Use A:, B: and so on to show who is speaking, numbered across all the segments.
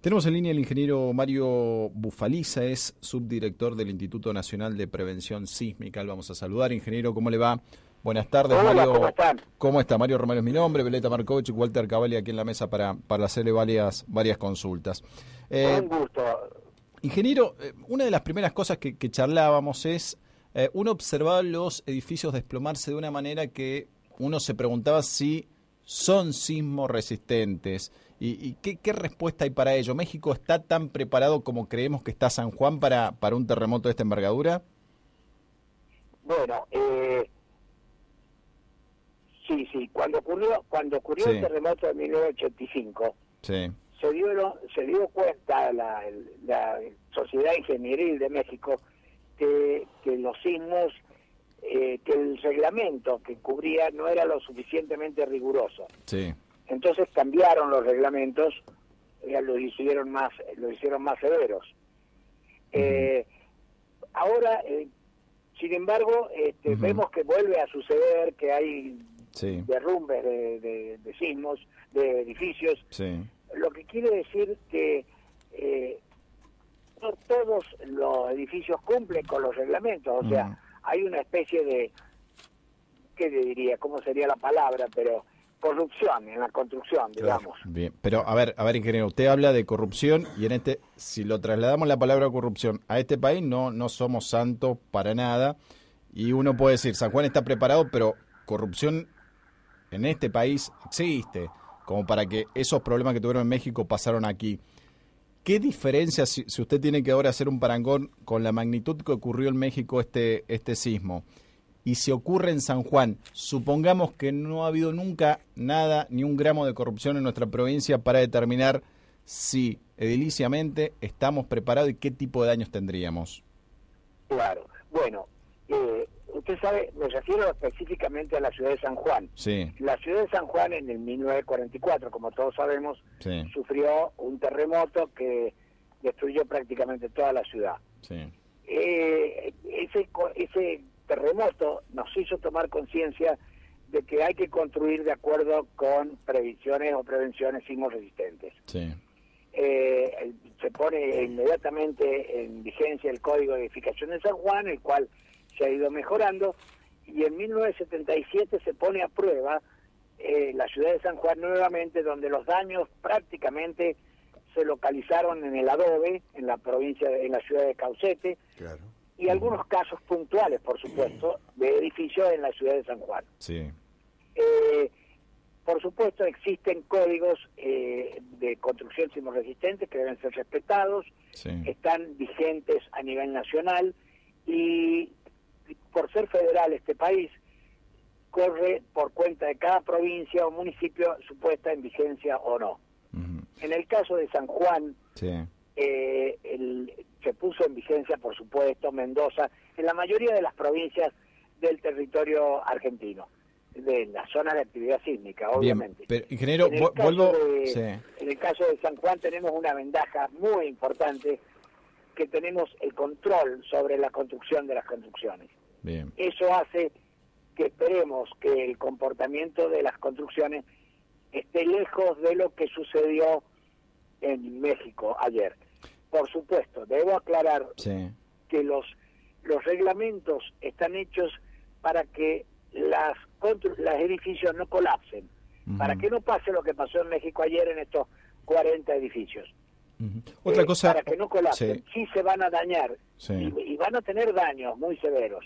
A: Tenemos en línea al ingeniero Mario Bufaliza, es subdirector del Instituto Nacional de Prevención Sísmica. Lo vamos a saludar. Ingeniero, ¿cómo le va? Buenas tardes,
B: Hola,
A: Mario.
B: ¿cómo están?
A: ¿Cómo está? Mario Romero es mi nombre, Beleta Markovich y Walter Cavalli aquí en la mesa para hacerle varias consultas.
B: Un gusto.
A: Ingeniero, una de las primeras cosas que charlábamos es, uno observaba los edificios desplomarse de una manera que uno se preguntaba si son sismo resistentes. ¿Y qué respuesta hay para ello? ¿México está tan preparado como creemos que está San Juan para un terremoto de esta envergadura?
B: Bueno, sí. Cuando ocurrió
A: Sí.
B: el terremoto de 1985,
A: Sí.
B: se dio cuenta la Sociedad Ingenieril de México que los sismos, que el reglamento que cubría no era lo suficientemente riguroso.
A: Sí.
B: Entonces cambiaron los reglamentos, los hicieron más severos. Ahora, sin embargo, vemos que vuelve a suceder, que hay derrumbes de sismos, de edificios.
A: Sí.
B: Lo que quiere decir que no todos los edificios cumplen con los reglamentos. O sea, hay una especie de, ¿qué le diría? ¿Cómo sería la palabra? Pero corrupción en la construcción, digamos.
A: Bien, pero a ver, ingeniero, usted habla de corrupción y si lo trasladamos la palabra corrupción a este país, no somos santos para nada, y uno puede decir, San Juan está preparado, pero corrupción en este país existe, como para que esos problemas que tuvieron en México pasaron aquí. ¿Qué diferencia, si usted tiene que ahora hacer un parangón con la magnitud que ocurrió en México este sismo, y si ocurre en San Juan, supongamos que no ha habido nunca nada, ni un gramo de corrupción en nuestra provincia para determinar si ediliciamente estamos preparados y qué tipo de daños tendríamos?
B: Claro. Bueno, usted sabe, me refiero específicamente a la ciudad de San Juan.
A: Sí.
B: La ciudad de San Juan en el 1944, como todos sabemos, sufrió un terremoto que destruyó prácticamente toda la ciudad.
A: Sí.
B: Ese terremoto nos hizo tomar conciencia de que hay que construir de acuerdo con previsiones o prevenciones sismos resistentes.
A: Sí.
B: Se pone inmediatamente en vigencia el Código de Edificación de San Juan, el cual se ha ido mejorando, y en 1977 se pone a prueba la ciudad de San Juan nuevamente, donde los daños prácticamente se localizaron en el adobe, en la ciudad de Caucete. Claro. Y algunos casos puntuales, por supuesto, de edificios en la ciudad de San Juan.
A: Sí.
B: Por supuesto, existen códigos de construcción sismorresistente que deben ser respetados, están vigentes a nivel nacional, y por ser federal este país, corre por cuenta de cada provincia o municipio su puesta en vigencia o no. En el caso de San Juan, se puso en vigencia, por supuesto, Mendoza, en la mayoría de las provincias del territorio argentino, de la zona de actividad sísmica, obviamente.
A: Bien, pero, ingeniero,
B: en el caso de San Juan tenemos una ventaja muy importante, que tenemos el control sobre la construcción de las construcciones.
A: Bien.
B: Eso hace que esperemos que el comportamiento de las construcciones esté lejos de lo que sucedió en México ayer. Por supuesto, debo aclarar que los reglamentos están hechos para que los edificios no colapsen, para que no pase lo que pasó en México ayer en estos 40 edificios.
A: Otra cosa,
B: para que no colapsen, sí se van a dañar y van a tener daños muy severos.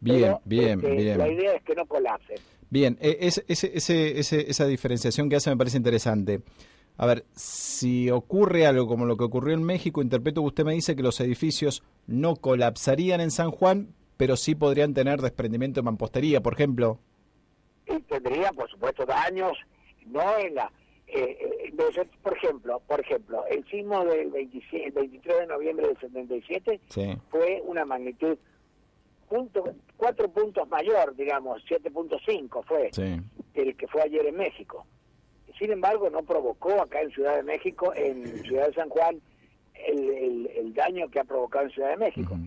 A: Bien.
B: La idea es que no colapsen.
A: Bien, esa diferenciación que hace me parece interesante. A ver, si ocurre algo como lo que ocurrió en México, interpreto que usted me dice que los edificios no colapsarían en San Juan, pero sí podrían tener desprendimiento de mampostería, por ejemplo.
B: Tendrían, por supuesto, daños, no en la... por ejemplo, el sismo del 23 de noviembre del 77 fue una magnitud 4 puntos mayor, digamos, 7.5 fue el que fue ayer en México. Sin embargo, no provocó acá en Ciudad de México, en Ciudad de San Juan, el daño que ha provocado en Ciudad de México,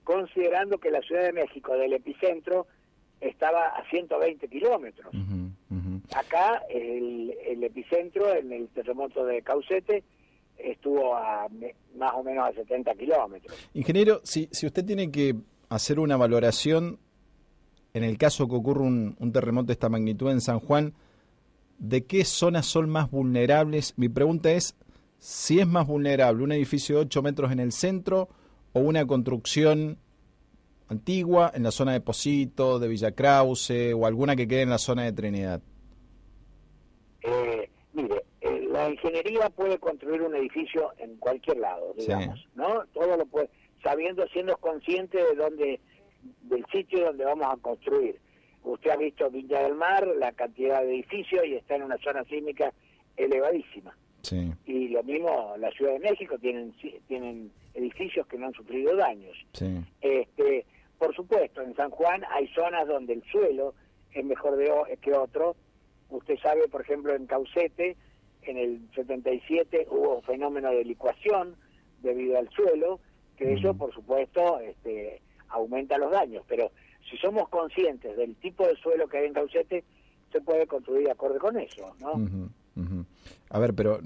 B: considerando que la Ciudad de México del epicentro estaba a 120 kilómetros. Acá el epicentro, en el terremoto de Caucete, estuvo más o menos a 70 kilómetros.
A: Ingeniero, si usted tiene que hacer una valoración en el caso que ocurra un terremoto de esta magnitud en San Juan, ¿de qué zonas son más vulnerables? Mi pregunta es si es más vulnerable un edificio de 8 metros en el centro o una construcción antigua en la zona de Posito, de Villa Krause o alguna que quede en la zona de Trinidad.
B: Mire, la ingeniería puede construir un edificio en cualquier lado, digamos, sí, ¿no? Todo lo puede, siendo consciente del sitio donde vamos a construir. Usted ha visto Viña del Mar, la cantidad de edificios, y está en una zona sísmica elevadísima.
A: Sí.
B: Y lo mismo la Ciudad de México, tienen edificios que no han sufrido daños.
A: Sí.
B: Por supuesto, en San Juan hay zonas donde el suelo es mejor que otro. Usted sabe, por ejemplo, en Caucete, en el 77 hubo un fenómeno de licuación debido al suelo, que eso, por supuesto, aumenta los daños. Pero si somos conscientes del tipo de suelo que hay en Caucete, se puede construir de acuerdo con eso, ¿no?
A: A ver, pero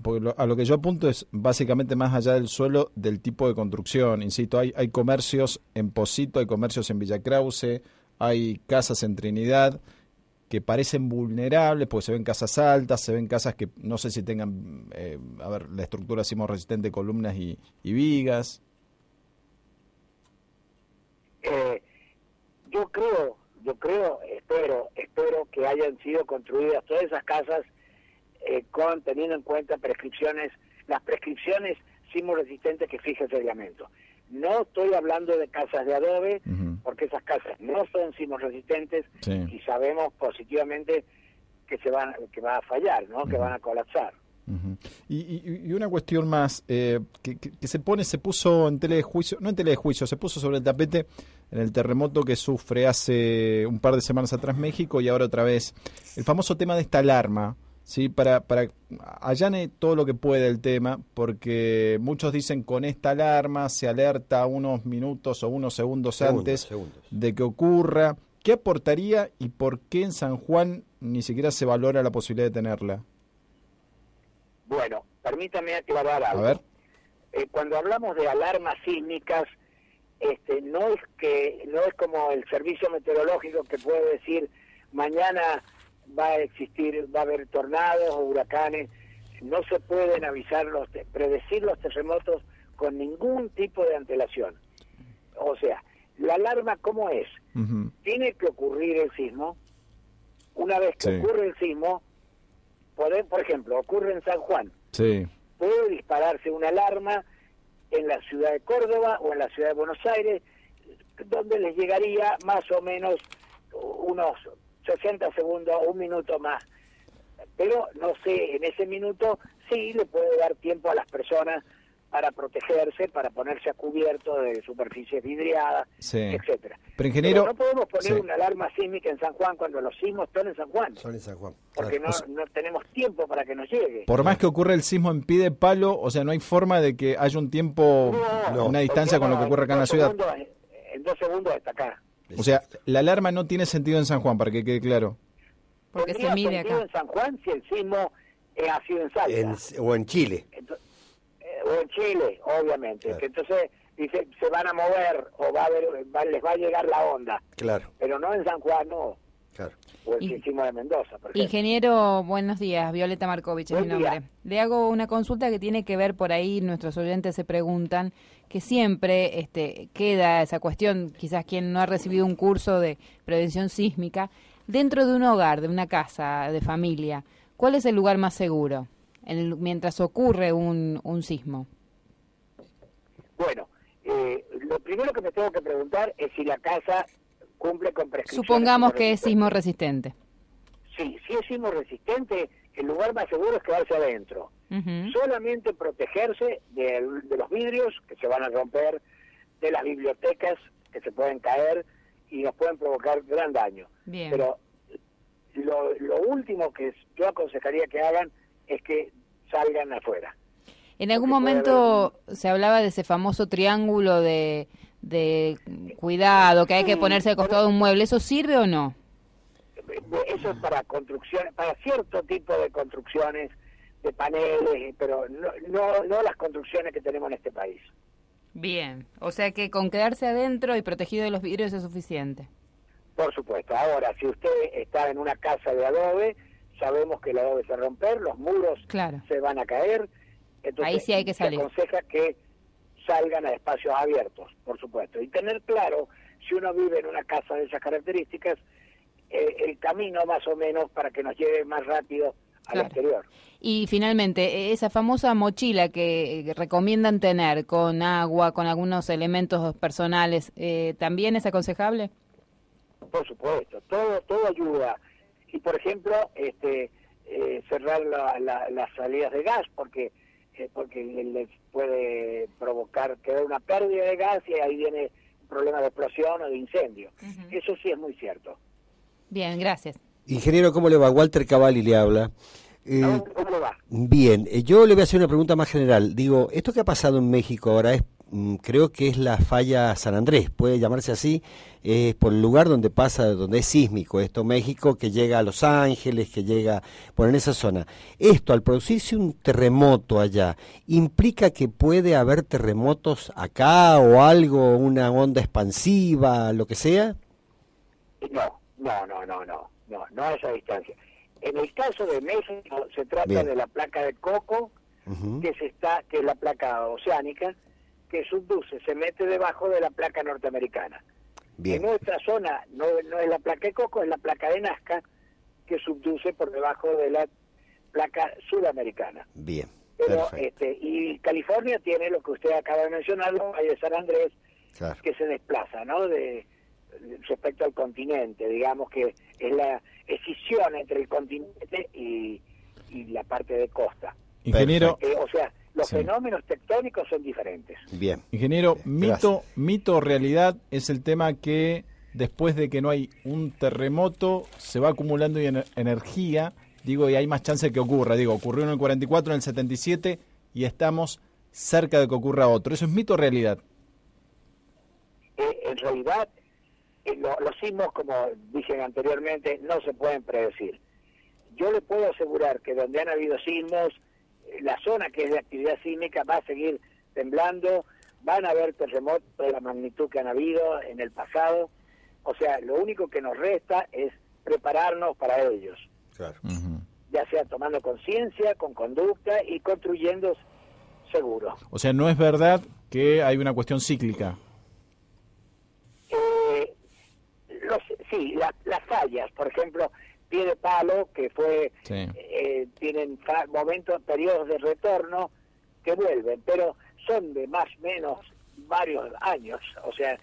A: porque a lo que yo apunto es básicamente más allá del suelo, del tipo de construcción. Insisto, hay comercios en Posito, hay comercios en Villa Krause, hay casas en Trinidad que parecen vulnerables porque se ven casas altas, se ven casas que no sé si tengan, la estructura sismorresistente, columnas y vigas. Espero que hayan sido construidas todas esas casas teniendo en cuenta las prescripciones sismorresistentes que fija el reglamento. No estoy hablando de casas de adobe, porque esas casas no son sismorresistentes, sí, y sabemos positivamente que va a fallar, ¿no? Que van a colapsar. Y una cuestión más que se puso en tela de juicio, no en tela de juicio, se puso sobre el tapete en el terremoto que sufre hace un par de semanas atrás México, y ahora otra vez el famoso tema de esta alarma, ¿sí? Para allane todo lo que puede el tema, porque muchos dicen con esta alarma se alerta unos minutos o unos segundos antes de que ocurra. ¿Qué aportaría y por qué en San Juan ni siquiera se valora la posibilidad de tenerla?
B: Bueno, permítame aclarar algo.
A: A ver.
B: Cuando hablamos de alarmas sísmicas, no es como el servicio meteorológico que puede decir mañana va a haber tornados o huracanes. No se pueden predecir los terremotos con ningún tipo de antelación. O sea, la alarma, ¿cómo es? Tiene que ocurrir el sismo. Una vez que ocurre el sismo, por ejemplo, ocurre en San Juan.
A: Sí.
B: Puede dispararse una alarma en la ciudad de Córdoba o en la ciudad de Buenos Aires, donde les llegaría más o menos unos 60 segundos o un minuto más. Pero, no sé, en ese minuto sí le puede dar tiempo a las personas para protegerse, para ponerse a cubierto de superficies vidriadas, etcétera.
A: Pero, ingeniero,
B: no podemos poner una alarma sísmica en San Juan cuando los sismos están en San Juan.
C: Son en San Juan.
B: Porque no tenemos tiempo para que nos llegue.
A: Por más que ocurra el sismo en pie de palo, o sea, no hay forma de que haya un tiempo, una distancia con lo que ocurre acá en la ciudad.
B: En 2 segundos está acá.
A: O sea, la alarma no tiene sentido en San Juan, para que quede claro.
D: Porque se mide acá.
B: En San Juan si el sismo ha sido en Salta.
C: O en Chile.
B: O en Chile, obviamente. Claro. Que entonces dice, se van a mover o les va a llegar la onda.
C: Claro.
B: Pero no en San Juan, no.
C: Claro.
B: O el que hicimos de Mendoza, por ejemplo.
D: Ingeniero, buenos días. Violeta Markovich es mi nombre. Le hago una consulta que tiene que ver por ahí, nuestros oyentes se preguntan, que siempre queda esa cuestión, quizás quien no ha recibido un curso de prevención sísmica, dentro de un hogar, de una casa, de familia, ¿cuál es el lugar más seguro mientras ocurre un sismo?
B: Bueno, lo primero que me tengo que preguntar es si la casa cumple con prescripciones.
D: Supongamos que es sismo resistente.
B: Sí, si es sismo resistente, el lugar más seguro es quedarse adentro. Solamente protegerse de los vidrios que se van a romper, de las bibliotecas que se pueden caer y nos pueden provocar gran daño.
D: Bien.
B: Pero lo último que yo aconsejaría que hagan es que salgan afuera.
D: En algún momento se hablaba de ese famoso triángulo de cuidado, que hay que ponerse al costado de un mueble. ¿Eso sirve o no?
B: Eso es para construcciones, para cierto tipo de construcciones, de paneles, pero no las construcciones que tenemos en este país.
D: Bien, o sea que con quedarse adentro y protegido de los vidrios es suficiente.
B: Por supuesto. Ahora, si usted está en una casa de adobe, sabemos que el adobe se va a romper, los muros se van a caer. Entonces,
D: ahí sí hay que salir.
B: Se aconseja que salgan a espacios abiertos, por supuesto. Y tener claro, si uno vive en una casa de esas características, el camino más o menos para que nos lleve más rápido al exterior.
D: Y finalmente, esa famosa mochila que recomiendan tener con agua, con algunos elementos personales, ¿también es aconsejable? Por
B: supuesto, todo ayuda. Y por ejemplo, cerrar las salidas de gas, porque les puede provocar quedar una pérdida de gas y ahí viene un problema de explosión o de incendio. Eso sí es muy cierto.
D: Bien, gracias.
C: Ingeniero, ¿cómo le va? Walter Cavalli le habla.
B: ¿Cómo le va?
C: Bien, yo le voy a hacer una pregunta más general. Digo, esto que ha pasado en México ahora creo que es la falla San Andrés, puede llamarse así, por el lugar donde es sísmico esto, México, que llega a Los Ángeles, que llega en esa zona. Esto, al producirse un terremoto allá, ¿implica que puede haber terremotos acá o algo, una onda expansiva, lo que sea?
B: No a esa distancia. En el caso de México se trata de la placa de Coco, que es la placa oceánica, que subduce, se mete debajo de la placa norteamericana. En nuestra zona no es la placa de Coco, es la placa de Nazca, que subduce por debajo de la placa sudamericana.
C: Bien.
B: Pero y California tiene lo que usted acaba de mencionar, el Valle de San Andrés, que se desplaza, ¿no? Respecto al continente, digamos que es la escisión entre el continente y la parte de costa.
A: Ingeniero,
B: o sea, los fenómenos tectónicos son diferentes.
C: Bien.
A: Ingeniero, mito o realidad es el tema que después de que no hay un terremoto se va acumulando energía, y hay más chance de que ocurra. Ocurrió en el 44, en el 77 y estamos cerca de que ocurra otro. ¿Eso es mito o realidad?
B: En realidad, los sismos, como dije anteriormente, no se pueden predecir. Yo le puedo asegurar que donde han habido sismos, la zona que es de actividad sísmica va a seguir temblando, van a haber terremotos de la magnitud que han habido en el pasado. O sea, lo único que nos resta es prepararnos para ellos.
C: Claro.
B: Ya sea tomando conciencia, con conducta y construyendo seguro.
A: O sea, no es verdad que hay una cuestión cíclica.
B: Las fallas, por ejemplo, Pie de Palo, que fue, tienen periodos de retorno que vuelven, pero son de más o menos varios años, o sea,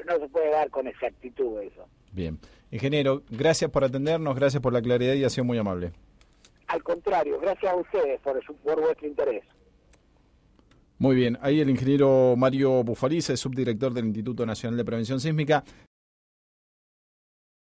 B: no se puede dar con exactitud eso.
A: Bien. Ingeniero, gracias por atendernos, gracias por la claridad y ha sido muy amable.
B: Al contrario, gracias a ustedes por vuestro interés.
A: Muy bien, ahí el ingeniero Mario Bufaliza, es subdirector del Instituto Nacional de Prevención Sísmica.